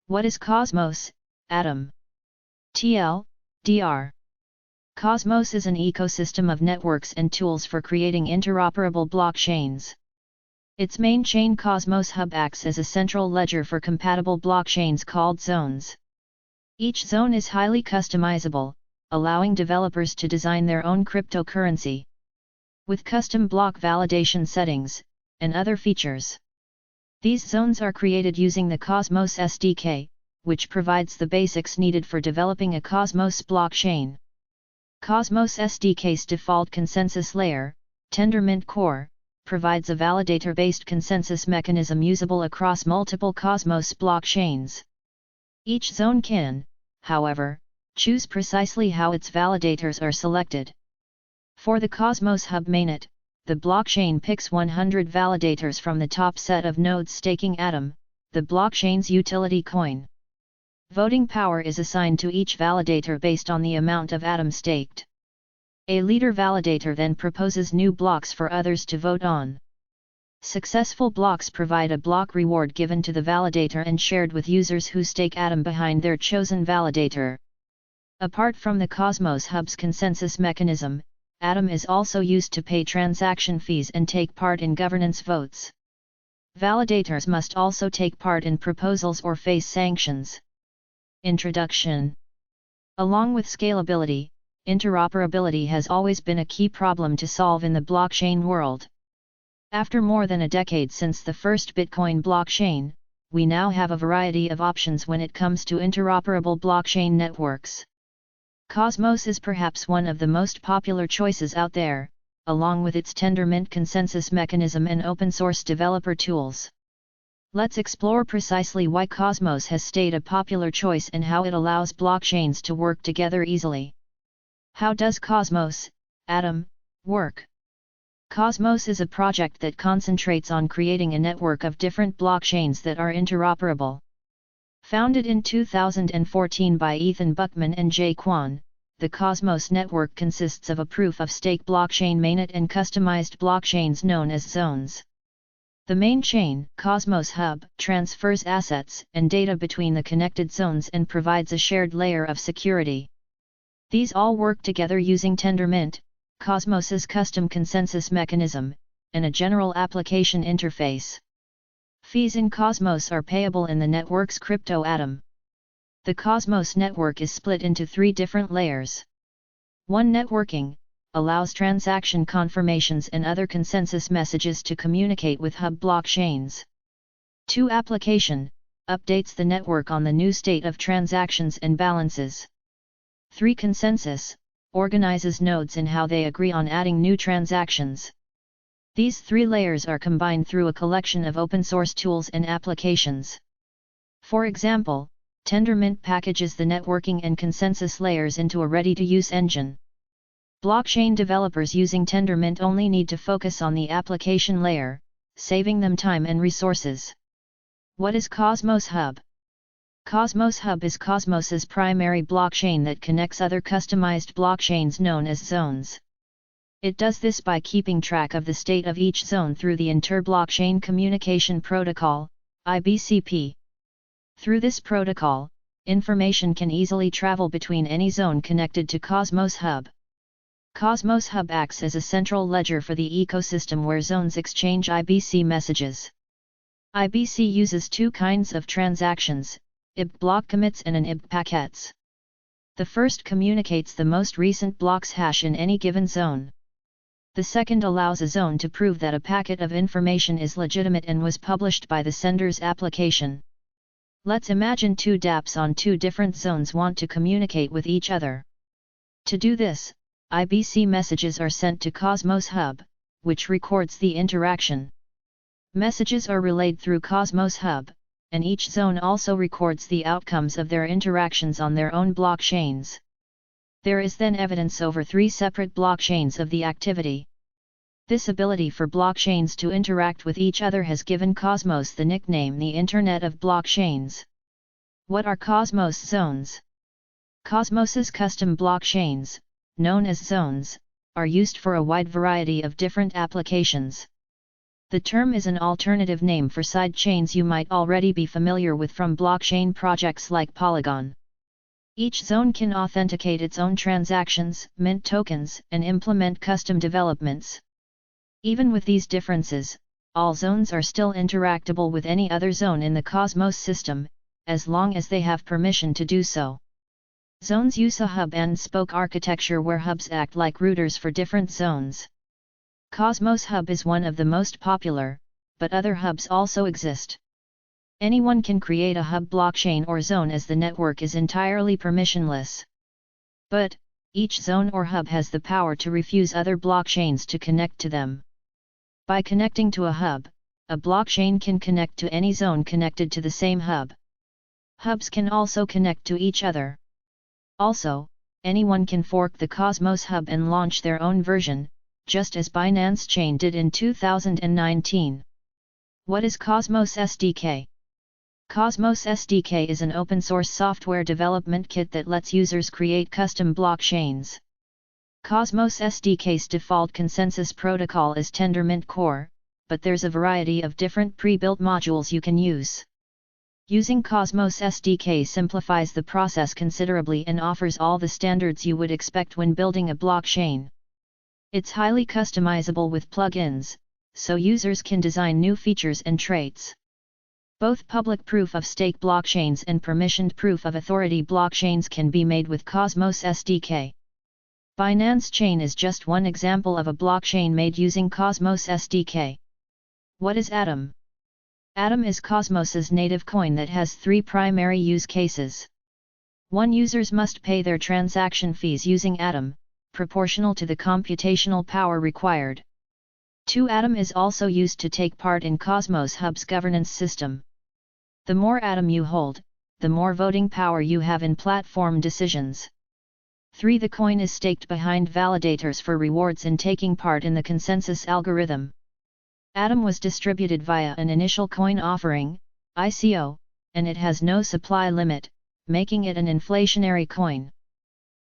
What is Cosmos, Atom? TL, Dr. Cosmos is an ecosystem of networks and tools for creating interoperable blockchains. Its main chain Cosmos Hub acts as a central ledger for compatible blockchains called zones. Each zone is highly customizable, allowing developers to design their own cryptocurrency with custom block validation settings and other features. These zones are created using the Cosmos SDK, which provides the basics needed for developing a Cosmos blockchain. Cosmos SDK's default consensus layer, Tendermint Core, provides a validator-based consensus mechanism usable across multiple Cosmos blockchains. Each zone can, however, choose precisely how its validators are selected. For the Cosmos Hub mainnet, the blockchain picks 100 validators from the top set of nodes staking Atom, the blockchain's utility coin. Voting power is assigned to each validator based on the amount of Atom staked. A leader validator then proposes new blocks for others to vote on. Successful blocks provide a block reward given to the validator and shared with users who stake Atom behind their chosen validator. Apart from the Cosmos Hub's consensus mechanism, Atom is also used to pay transaction fees and take part in governance votes. Validators must also take part in proposals or face sanctions. Introduction. Along with scalability, interoperability has always been a key problem to solve in the blockchain world. After more than a decade since the first Bitcoin blockchain, we now have a variety of options when it comes to interoperable blockchain networks. Cosmos is perhaps one of the most popular choices out there, along with its Tendermint consensus mechanism and open-source developer tools. Let's explore precisely why Cosmos has stayed a popular choice and how it allows blockchains to work together easily. How does Cosmos, Atom, work? Cosmos is a project that concentrates on creating a network of different blockchains that are interoperable. Founded in 2014 by Ethan Buchman and Jay Quan, the Cosmos network consists of a proof-of-stake blockchain mainnet and customized blockchains known as zones. The main chain, Cosmos Hub, transfers assets and data between the connected zones and provides a shared layer of security. These all work together using Tendermint, Cosmos's custom consensus mechanism, and a general application interface. Fees in Cosmos are payable in the network's crypto Atom. The Cosmos network is split into 3 different layers. 1. Networking allows transaction confirmations and other consensus messages to communicate with hub blockchains. 2. Application updates the network on the new state of transactions and balances. 3. Consensus organizes nodes in how they agree on adding new transactions. These 3 layers are combined through a collection of open-source tools and applications. For example, Tendermint packages the networking and consensus layers into a ready-to-use engine. Blockchain developers using Tendermint only need to focus on the application layer, saving them time and resources. What is Cosmos Hub? Cosmos Hub is Cosmos's primary blockchain that connects other customized blockchains known as zones. It does this by keeping track of the state of each zone through the Inter-Blockchain Communication Protocol, IBCP. Through this protocol, information can easily travel between any zone connected to Cosmos Hub. Cosmos Hub acts as a central ledger for the ecosystem where zones exchange IBC messages. IBC uses 2 kinds of transactions, IB block commits and an IB packets. The first communicates the most recent block's hash in any given zone. The second allows a zone to prove that a packet of information is legitimate and was published by the sender's application. Let's imagine 2 dApps on 2 different zones want to communicate with each other. To do this, IBC messages are sent to Cosmos Hub, which records the interaction. Messages are relayed through Cosmos Hub, and each zone also records the outcomes of their interactions on their own blockchains. There is then evidence over 3 separate blockchains of the activity. This ability for blockchains to interact with each other has given Cosmos the nickname the Internet of Blockchains. What are Cosmos zones? Cosmos's custom blockchains, known as zones, are used for a wide variety of different applications. The term is an alternative name for side chains you might already be familiar with from blockchain projects like Polygon. Each zone can authenticate its own transactions, mint tokens, and implement custom developments. Even with these differences, all zones are still interactable with any other zone in the Cosmos system, as long as they have permission to do so. Zones use a hub and spoke architecture where hubs act like routers for different zones. Cosmos Hub is one of the most popular, but other hubs also exist. Anyone can create a hub blockchain or zone as the network is entirely permissionless. But, each zone or hub has the power to refuse other blockchains to connect to them. By connecting to a hub, a blockchain can connect to any zone connected to the same hub. Hubs can also connect to each other. Also, anyone can fork the Cosmos Hub and launch their own version, just as Binance Chain did in 2019. What is Cosmos SDK? Cosmos SDK is an open-source software development kit that lets users create custom blockchains. Cosmos SDK's default consensus protocol is Tendermint Core, but there's a variety of different pre-built modules you can use. Using Cosmos SDK simplifies the process considerably and offers all the standards you would expect when building a blockchain. It's highly customizable with plugins, so users can design new features and traits. Both public proof-of-stake blockchains and permissioned proof-of-authority blockchains can be made with Cosmos SDK. Binance Chain is just one example of a blockchain made using Cosmos SDK. What is Atom? Atom is Cosmos's native coin that has three primary use cases. 1. Users must pay their transaction fees using Atom, proportional to the computational power required. 2. Atom is also used to take part in Cosmos Hub's governance system. The more Atom you hold, the more voting power you have in platform decisions. 3. The coin is staked behind validators for rewards in taking part in the consensus algorithm. Atom was distributed via an initial coin offering, ICO, and it has no supply limit, making it an inflationary coin.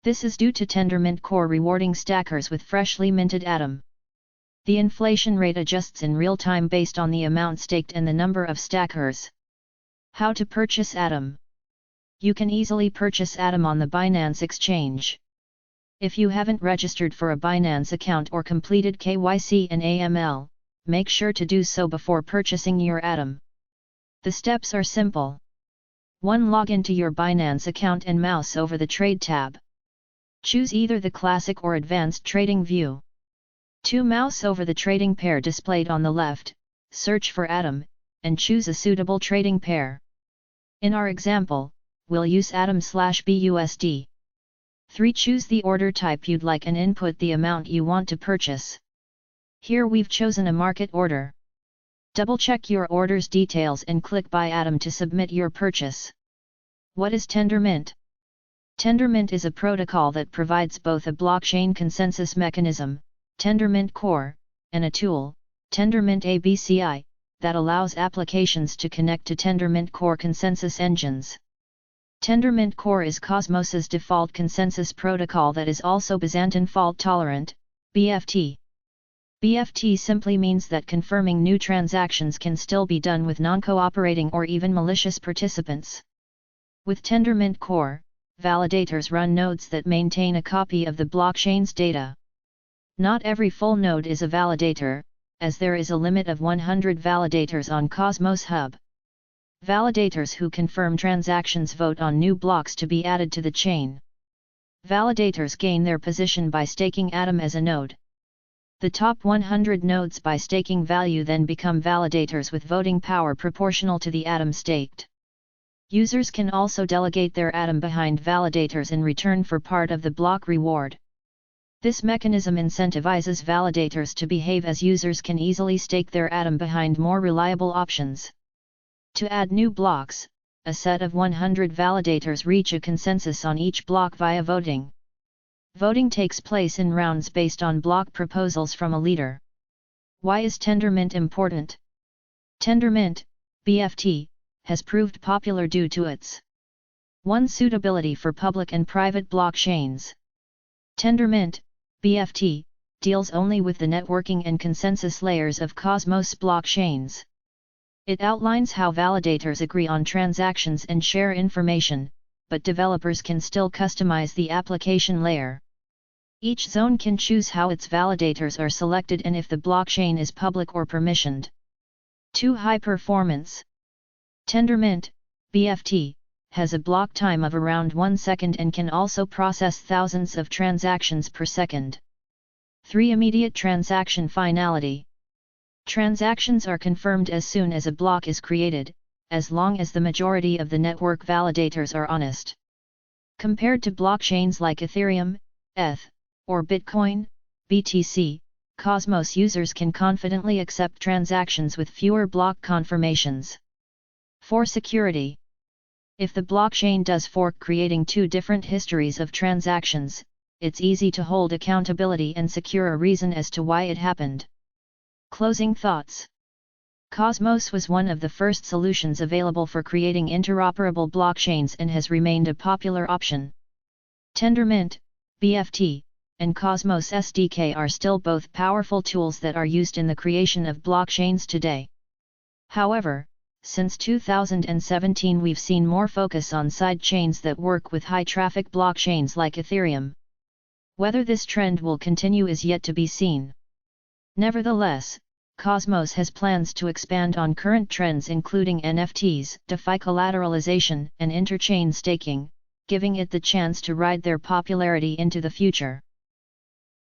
This is due to Tendermint Core rewarding stackers with freshly minted Atom. The inflation rate adjusts in real time based on the amount staked and the number of stackers. How to purchase Atom? You can easily purchase Atom on the Binance exchange. If you haven't registered for a Binance account or completed KYC and AML, make sure to do so before purchasing your Atom. The steps are simple. 1. Log into your Binance account and mouse over the Trade tab. Choose either the Classic or Advanced Trading View. 2. Mouse over the trading pair displayed on the left, search for Atom, and choose a suitable trading pair. In our example, we'll use Atom/BUSD. 3. Choose the order type you'd like and input the amount you want to purchase. Here we've chosen a market order. Double-check your order's details and click Buy Atom to submit your purchase. What is Tendermint? Tendermint is a protocol that provides both a blockchain consensus mechanism, Tendermint Core, and a tool, Tendermint ABCI, that allows applications to connect to Tendermint Core consensus engines. Tendermint Core is Cosmos's default consensus protocol that is also Byzantine fault-tolerant, BFT. BFT simply means that confirming new transactions can still be done with non-cooperating or even malicious participants. With Tendermint Core, validators run nodes that maintain a copy of the blockchain's data. Not every full node is a validator, as there is a limit of 100 validators on Cosmos Hub. Validators who confirm transactions vote on new blocks to be added to the chain. Validators gain their position by staking Atom as a node. The top 100 nodes by staking value then become validators with voting power proportional to the Atom staked. Users can also delegate their Atom behind validators in return for part of the block reward. This mechanism incentivizes validators to behave as users can easily stake their Atom behind more reliable options. To add new blocks, a set of 100 validators reach a consensus on each block via voting. Voting takes place in rounds based on block proposals from a leader. Why is Tendermint important? Tendermint, BFT, has proved popular due to its 1. Suitability for public and private blockchains. Tendermint, BFT, deals only with the networking and consensus layers of Cosmos blockchains. It outlines how validators agree on transactions and share information, but developers can still customize the application layer. Each zone can choose how its validators are selected and if the blockchain is public or permissioned. 2. High performance. Tendermint, BFT, has a block time of around 1 second and can also process thousands of transactions per second. 3. Immediate transaction finality. Transactions are confirmed as soon as a block is created, as long as the majority of the network validators are honest. Compared to blockchains like Ethereum, ETH, or Bitcoin, BTC, Cosmos users can confidently accept transactions with fewer block confirmations. 4. Security. If the blockchain does fork, creating two different histories of transactions, it's easy to hold accountability and secure a reason as to why it happened. Closing thoughts. Cosmos was one of the first solutions available for creating interoperable blockchains and has remained a popular option. Tendermint, BFT, and Cosmos SDK are still both powerful tools that are used in the creation of blockchains today. However, since 2017 we've seen more focus on sidechains that work with high-traffic blockchains like Ethereum. Whether this trend will continue is yet to be seen. Nevertheless, Cosmos has plans to expand on current trends including NFTs, DeFi collateralization, and interchain staking, giving it the chance to ride their popularity into the future.